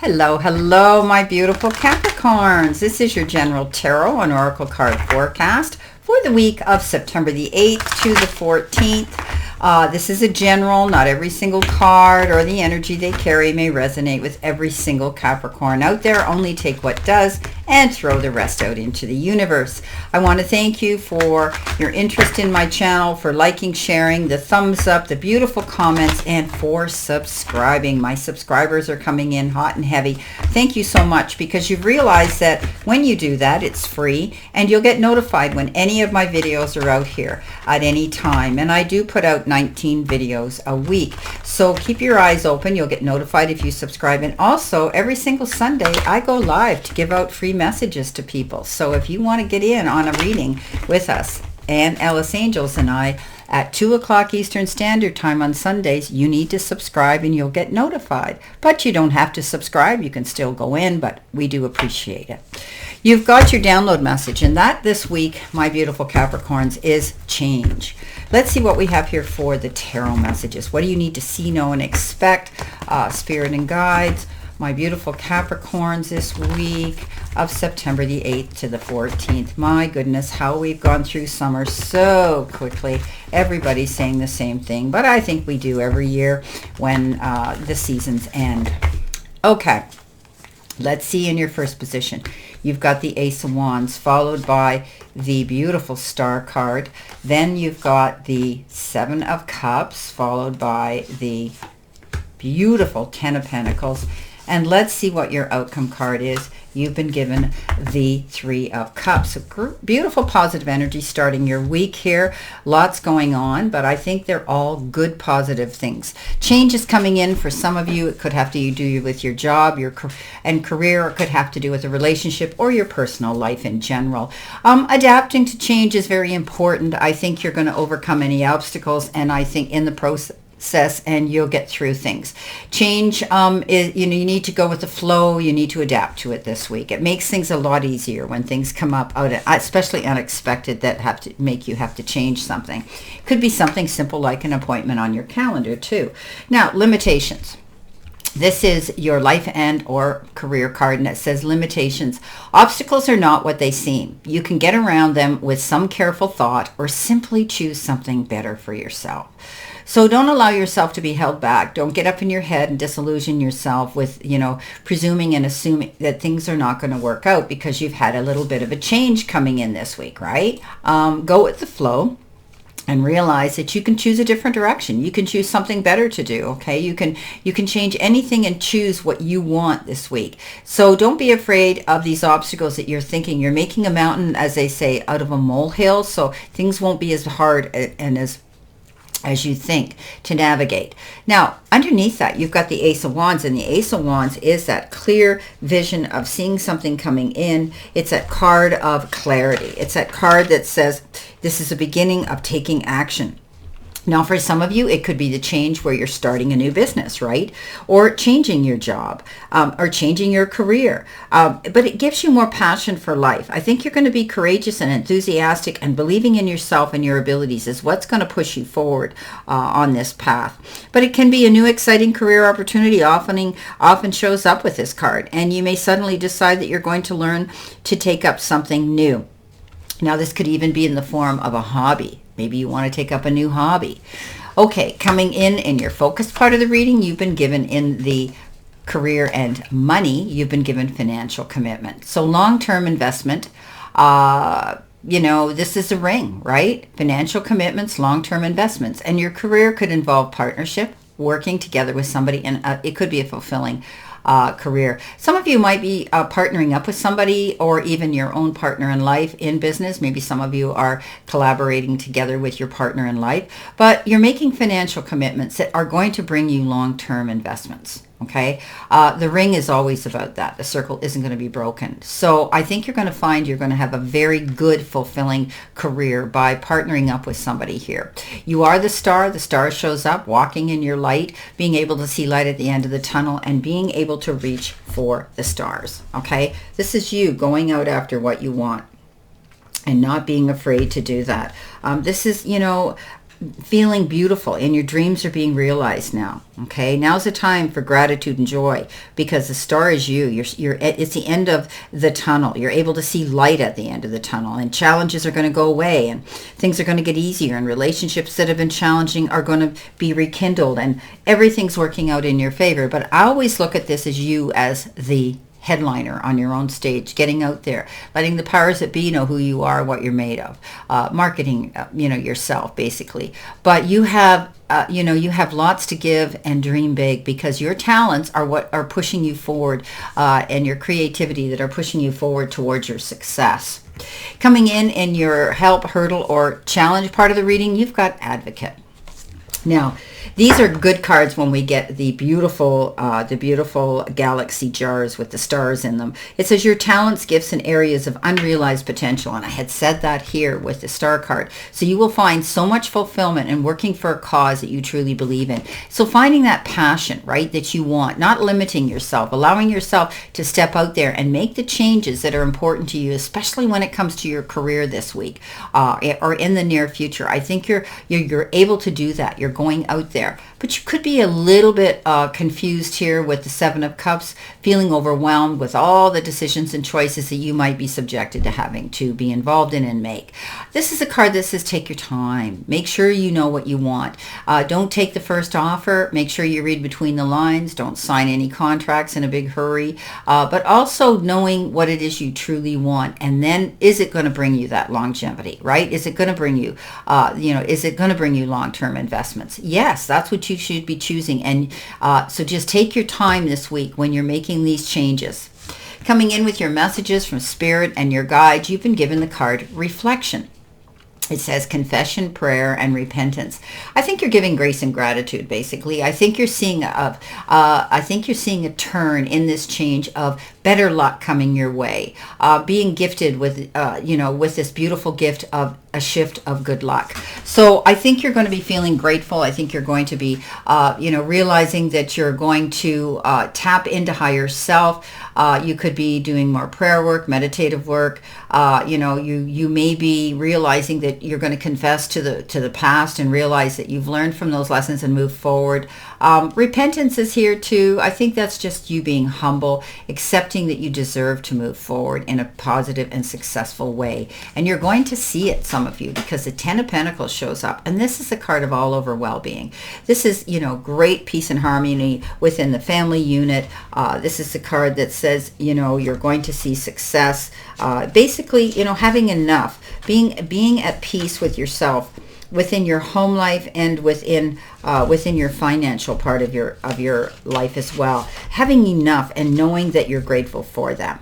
Hello, hello, my beautiful Capricorns. This is your general tarot and oracle card forecast for the week of September the 8th to the 14th. This is a general. Not every single card or the energy they carry may resonate with every single Capricorn out there. Only take what does and throw the rest out into the universe. I want to thank you for your interest in my channel, for liking, sharing, the thumbs up, the beautiful comments, and for subscribing. My subscribers are coming in hot and heavy. Thank you so much, because you've realized that when you do that, it's free and you'll get notified when any of my videos are out here at any time. And I do put out 19 videos a week. So keep your eyes open. You'll get notified if you subscribe. And also every single Sunday I go live to give out free messages to people. So if you want to get in on a reading with us and Alice Angels and I at 2 o'clock Eastern Standard Time on Sundays, you need to subscribe and you'll get notified. But you don't have to subscribe. You can still go in, but we do appreciate it. You've got your download message, and that this week, my beautiful Capricorns, is change. Let's see what we have here for the tarot messages. What do you need to see, know, and expect? Spirit and guides, my beautiful Capricorns, this week of September the 8th to the 14th. My goodness, how we've gone through summer so quickly. Everybody's saying the same thing, but I think we do every year when the seasons end. Okay, let's see in your first position. You've got the Ace of Wands, followed by the beautiful Star card. Then you've got the Seven of Cups, followed by the beautiful Ten of Pentacles. And let's see what your outcome card is. You've been given the Three of Cups. So beautiful positive energy starting your week here. Lots going on, but I think they're all good positive things. Change is coming in for some of you. It could have to do with your job, your career, or it could have to do with a relationship or your personal life in general. Adapting to change is very important. I think you're going to overcome any obstacles, and I think in the process, and you'll get through things. Change is, you need to go with the flow. You need to adapt to it this week. It makes things a lot easier when things come up out, especially unexpected, that have to make you have to change something. Could be something simple like an appointment on your calendar too. Now, limitations. This is your life and or career card, and it says limitations. Obstacles are not what they seem. You can get around them with some careful thought or simply choose something better for yourself. So don't allow yourself to be held back. Don't get up in your head and disillusion yourself with, presuming and assuming that things are not going to work out because you've had a little bit of a change coming in this week, right? Go with the flow and realize that you can choose a different direction. You can choose something better to do, okay? You can change anything and choose what you want this week. So don't be afraid of these obstacles that you're thinking. You're making a mountain, as they say, out of a molehill, so things won't be as hard and as you think to navigate. Now, underneath that, you've got the Ace of Wands, and the Ace of Wands is that clear vision of seeing something coming in. It's that card of clarity. It's that card that says this is the beginning of taking action. Now, for some of you, it could be the change where you're starting a new business, right? Or changing your job, or changing your career. But it gives you more passion for life. I think you're going to be courageous and enthusiastic, and believing in yourself and your abilities is what's going to push you forward on this path. But it can be a new exciting career opportunity, often shows up with this card. And you may suddenly decide that you're going to learn to take up something new. Now, this could even be in the form of a hobby. Maybe you want to take up a new hobby. Okay, coming in your focused part of the reading, you've been given in the career and money, you've been given financial commitment. So long-term investment, this is a ring, right? Financial commitments, long-term investments. And your career could involve partnership, working together with somebody, and it could be a fulfilling career. Some of you might be partnering up with somebody, or even your own partner in life in business. Maybe some of you are collaborating together with your partner in life, but you're making financial commitments that are going to bring you long-term investments. Okay, the ring is always about that. The circle isn't going to be broken. So I think you're going to find you're going to have a very good, fulfilling career by partnering up with somebody here. You are the star. The star shows up, walking in your light, being able to see light at the end of the tunnel, and being able to reach for the stars. Okay, this is you going out after what you want and not being afraid to do that. This is, feeling beautiful and your dreams are being realized now. Okay, now's the time for gratitude and joy, because the star is you. It's the end of the tunnel. You're able to see light at the end of the tunnel, and challenges are going to go away, and things are going to get easier, and relationships that have been challenging are going to be rekindled, and everything's working out in your favor. But I always look at this as you as the headliner on your own stage, getting out there, letting the powers that be know who you are, what you're made of, marketing, yourself basically. But you have you have lots to give and dream big, because your talents are what are pushing you forward, and your creativity that are pushing you forward towards your success. Coming in your help, hurdle, or challenge part of the reading, you've got Advocate. Now, these are good cards when we get the beautiful galaxy jars with the stars in them. It says your talents, gifts, and areas of unrealized potential. And I had said that here with the star card. So you will find so much fulfillment in working for a cause that you truly believe in. So finding that passion, right, that you want, not limiting yourself, allowing yourself to step out there and make the changes that are important to you, especially when it comes to your career this week, or in the near future. I think you're able to do that. You're going out there. But you could be a little bit confused here with the Seven of Cups, feeling overwhelmed with all the decisions and choices that you might be subjected to having to be involved in and make. This is a card that says take your time. Make sure you know what you want. Don't take the first offer. Make sure you read between the lines. Don't sign any contracts in a big hurry. But also knowing what it is you truly want. And then, is it going to bring you that longevity, right? Is it going to bring you, is it going to bring you long-term investments? Yes, that's what you should be choosing. And so just take your time this week when you're making these changes. Coming in with your messages from Spirit and your guides, you've been given the card Reflection. It says confession, prayer, and repentance. I think you're giving grace and gratitude. Basically, I think you're seeing a turn in this change of better luck coming your way. Being gifted with with this beautiful gift of a shift of good luck. So I think you're going to be feeling grateful. I think you're going to be realizing that you're going to tap into higher self. You could be doing more prayer work, meditative work. You may be realizing that you're going to confess to the past and realize that you've learned from those lessons and move forward. Repentance is here too. I think that's just you being humble, accepting that you deserve to move forward in a positive and successful way. And you're going to see it, some of you, because the Ten of Pentacles shows up. And this is a card of all over well-being. This is, great peace and harmony within the family unit. This is the card that says, you're going to see success. Basically, having enough, being at peace with yourself, within your home life and within your financial part of your life as well. Having enough and knowing that you're grateful for that.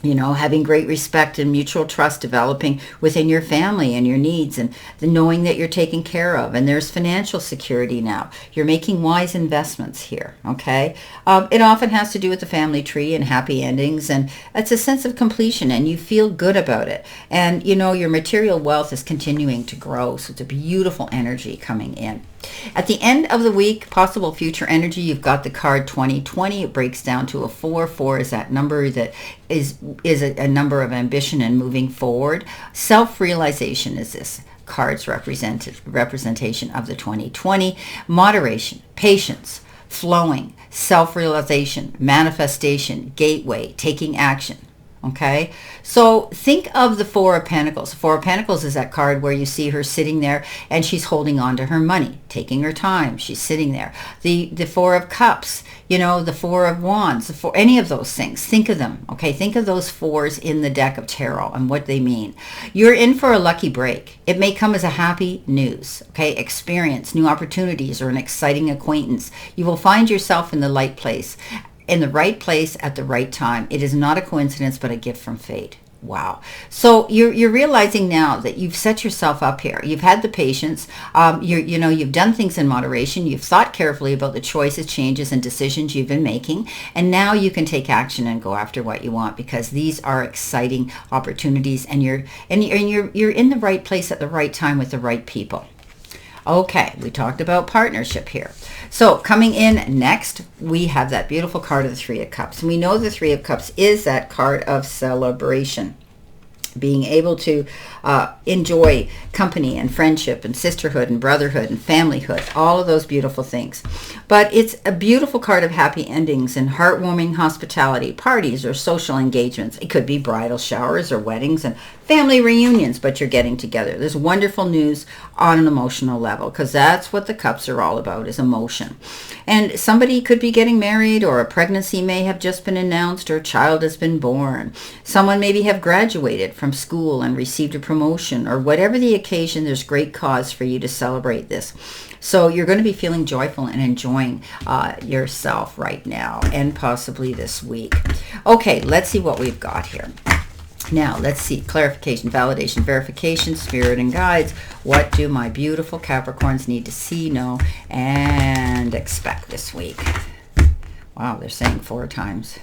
Having great respect and mutual trust developing within your family and your needs, and the knowing that you're taken care of. And there's financial security now. You're making wise investments here, okay? It often has to do with the family tree and happy endings, and it's a sense of completion, and you feel good about it. And, your material wealth is continuing to grow, so it's a beautiful energy coming in. At the end of the week, possible future energy, you've got the card 2020. It breaks down to a 4. 4 is that number that is a number of ambition and moving forward. Self-realization is this card's representation of the 2020. Moderation, patience, flowing, self-realization, manifestation, gateway, taking action. Okay, so think of the Four of Pentacles. The Four of Pentacles is that card where you see her sitting there and she's holding on to her money, taking her time. She's sitting there. The Four of Cups, the Four of Wands, any of those things. Think of them. Okay, think of those fours in the deck of tarot and what they mean. You're in for a lucky break. It may come as a happy news. Okay, experience, new opportunities, or an exciting acquaintance. You will find yourself in the right place. In the right place at the right time. It is not a coincidence, but a gift from fate. Wow. So you're realizing now that you've set yourself up here. You've had the patience. You've done things in moderation. You've thought carefully about the choices, changes, and decisions you've been making. And now you can take action and go after what you want, because these are exciting opportunities, and you're in the right place at the right time with the right people. Okay, we talked about partnership here. So coming in next, we have that beautiful card of the Three of Cups. And we know the Three of Cups is that card of celebration. being able to enjoy company and friendship and sisterhood and brotherhood and familyhood, all of those beautiful things. But it's a beautiful card of happy endings and heartwarming hospitality, parties or social engagements. It could be bridal showers or weddings and family reunions, but you're getting together. There's wonderful news on an emotional level, because that's what the cups are all about, is emotion. And somebody could be getting married, or a pregnancy may have just been announced, or a child has been born. Someone maybe have graduated from school and received a promotion, or whatever the occasion, there's great cause for you to celebrate this. So you're going to be feeling joyful and enjoying yourself right now, and possibly this week. Okay, let's see what we've got here. Now, let's see. Clarification, validation, verification, spirit and guides. What do my beautiful Capricorns need to see, know, and expect this week? Wow, they're saying 4 times.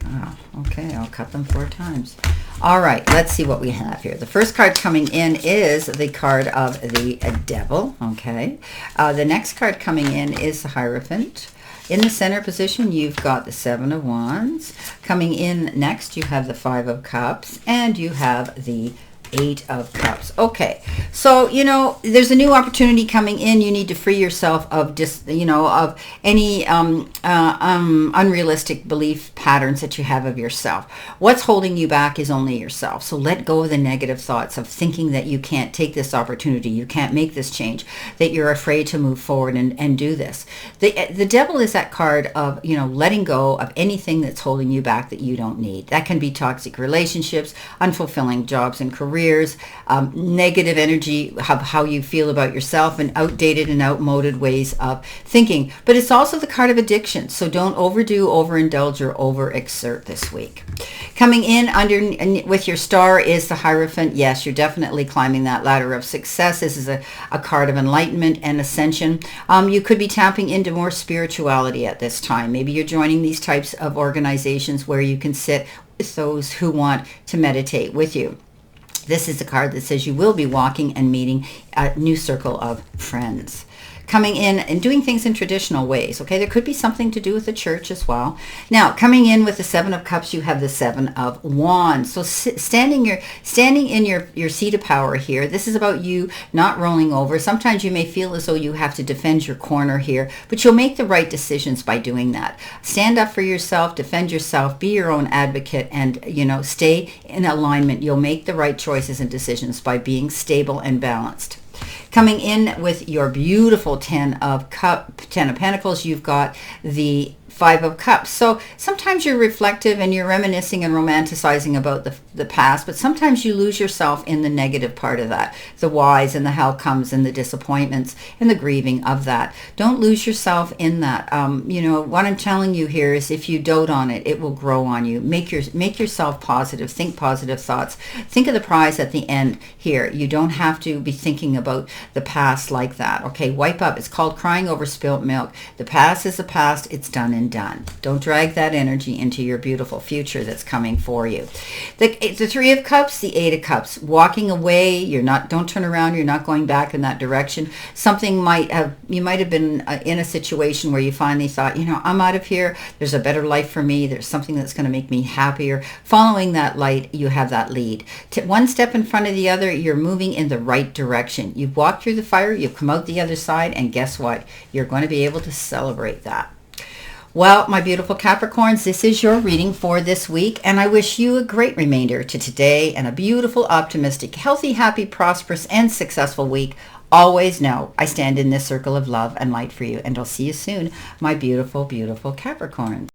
Oh, okay, I'll cut them 4 times. All right, let's see what we have here. The first card coming in is the card of the Devil, okay? The next card coming in is the Hierophant. In the center position, you've got the 7 of Wands. Coming in next, you have the 5 of Cups, and you have the 8 of Cups. Okay, so, you know, there's a new opportunity coming in. You need to free yourself of just, you know, of any unrealistic belief patterns that you have of yourself. What's holding you back is only yourself. So let go of the negative thoughts of thinking that you can't take this opportunity, you can't make this change, that you're afraid to move forward and do this. The Devil is that card of, you know, letting go of anything that's holding you back that you don't need. That can be toxic relationships, unfulfilling jobs and careers, negative energy of how you feel about yourself, and outdated and outmoded ways of thinking. But it's also the card of addiction, so don't overdo, overindulge, or overexert this week. Coming in under with your star is the Hierophant. Yes, you're definitely climbing that ladder of success. This is a card of enlightenment and ascension. You could be tapping into more spirituality at this time. Maybe you're joining these types of organizations where you can sit with those who want to meditate with you. This is a card that says you will be walking and meeting a new circle of friends. Coming in and doing things in traditional ways. Okay, there could be something to do with the church as well. Now, coming in with the 7 of Cups, you have the 7 of Wands. So standing in your seat of power here. This is about you not rolling over. Sometimes you may feel as though you have to defend your corner here, but you'll make the right decisions by doing that. Stand up for yourself, defend yourself, be your own advocate, and, you know, stay in alignment. You'll make the right choices and decisions by being stable and balanced. Coming in with your beautiful 10 of Pentacles, you've got the 5 of Cups. So sometimes you're reflective and you're reminiscing and romanticizing about the past, but sometimes you lose yourself in the negative part of that, the whys and the how comes and the disappointments and the grieving of that. Don't lose yourself in that. You know, what I'm telling you here is if you dote on it, it will grow on you. Make yourself positive. Think positive thoughts. Think of the prize at the end here. You don't have to be thinking about the past like that. Okay, wipe up. It's called crying over spilt milk. The past is the past. It's done and done. Don't drag that energy into your beautiful future that's coming for you. The 3 of Cups, the 8 of Cups, walking away. Don't turn around. You're not going back in that direction. You might have been in a situation where you finally thought, you know, I'm out of here. There's a better life for me. There's something that's going to make me happier. Following that light, you have that lead. One step in front of the other, you're moving in the right direction. You've walked through the fire. You've come out the other side, and guess what? You're going to be able to celebrate that. Well, my beautiful Capricorns, this is your reading for this week, and I wish you a great remainder to today and a beautiful, optimistic, healthy, happy, prosperous, and successful week. Always know I stand in this circle of love and light for you, and I'll see you soon, my beautiful, beautiful Capricorns.